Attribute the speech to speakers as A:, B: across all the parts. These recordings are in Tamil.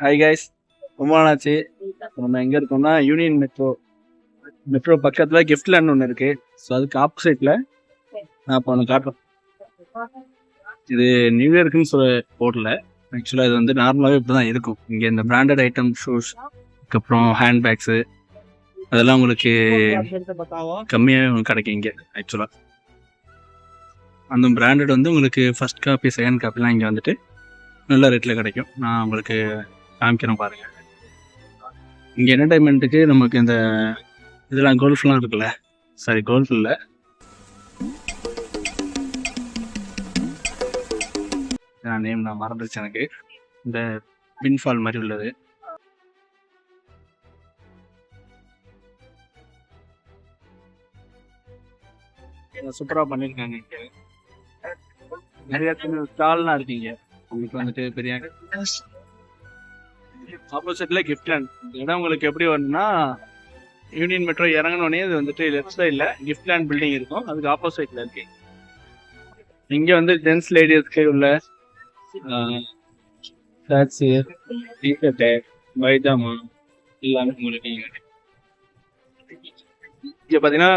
A: ஹாய் கைஸ், ரொம்ப நாள் ஆச்சு. நம்ம எங்கே இருக்கோம்னா யூனியன் மெட்ரோ பக்கத்தில் கிஃப்ட் லேண்ட் ஒன்று இருக்குது. ஸோ அதுக்கு ஆப்போசிட்டில் நான் இப்போ ஒன்று காட்டுறேன். இது நியூ இயர்க்குன்னு போடல. ஆக்சுவலாக இது வந்து நார்மலாகவே இப்படி தான் இருக்கும். இங்கே இந்த பிராண்டட் ஐட்டம், ஷூஸ், அதுக்கப்புறம் ஹேண்ட்பேக்ஸு அதெல்லாம் உங்களுக்கு கம்மியாக கிடைக்கும் இங்கே. ஆக்சுவலாக அந்த பிராண்டட் வந்து உங்களுக்கு ஃபர்ஸ்ட் காப்பி செகண்ட் காப்பிலாம் இங்கே வந்துட்டு நல்ல ரேட்டில் கிடைக்கும். நான் உங்களுக்கு காமிக்கிறேன் பாருங்கள். இங்கே என்டர்டைன்மெண்ட்டுக்கு நமக்கு இந்த இதெல்லாம் கோல்ஃப்லாம் இருக்குல்ல, சாரி கோல்ஃப் இல்லை, நேம் நான் மறந்துச்சு எனக்கு. இந்த பின்ஃபால் மாதிரி உள்ளது. சூப்பராக பண்ணியிருக்காங்க. இங்கே நிறைய ஸ்டால்லாம் இருக்கீங்க. உங்களுக்கு வந்துட்டு பெரிய ஆப்போசிட்ல கிஃப்ட் லேண்ட். இடம் உங்களுக்கு எப்படி வரும்னா, யூனியன் மெட்ரோ இறங்கினோடனே இது வந்துட்டு லெஃப்ட் சைடில் கிஃப்ட் லேண்ட் பில்டிங் இருக்கும். அதுக்கு ஆப்போசிட்ல இருக்கு. இங்கே வந்து ஜென்ஸ் லேடிஸ்க்கு உள்ள ஷர்ட்ஸு, டிஷர்ட்டு, பைஜாமா எல்லாமே உங்களுக்கு இங்கே பார்த்தீங்கன்னா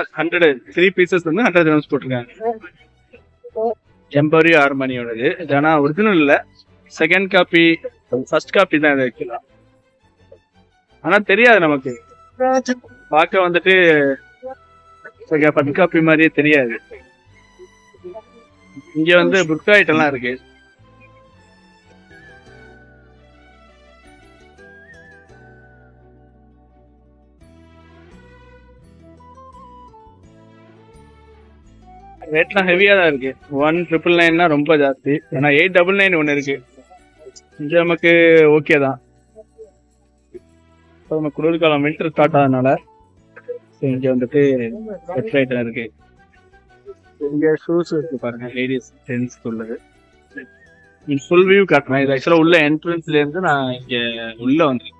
A: 3 பீசஸ் வந்து 100 dirhams போட்டிருக்காங்க. டெம்பரரி ஆர்மனியோடது. இது ஆனால் ஒரிஜினல் இல்லை, செகண்ட் காப்பி, ஃபர்ஸ்ட் காப்பி தான் இது வைக்கலாம். ஆனால் தெரியாது நமக்கு, பார்க்க வந்துட்டு ஃபர்ஸ்ட் காப்பி மாதிரியே தெரியாது. இங்கே வந்து புக் ஐட்டம்லாம் இருக்கு. ரேட்லாம் ஹெவியாக தான் இருக்கு. 1,999 ரொம்ப ஜாஸ்தி. ஏன்னா 899 ஒன்று இருக்கு. இங்கே நமக்கு ஓகே தான். இப்போ நம்ம குளிர்காலம் வின்டர் ஸ்டார்ட் ஆனதுனால இங்கே வந்துட்டு பெஸ்ட் ஐட்டம் இருக்கு. இங்கே ஷூஸ் இருக்கு பாருங்க, லேடிஸ் ஜென்ஸ்க்கு உள்ளது. ஃபுல் வியூ காட்டுறேன். இது ஆக்சுவலாக உள்ள என்ட்ரன்ஸ்ல இருந்து நான் இங்கே உள்ள வந்துருக்கேன்.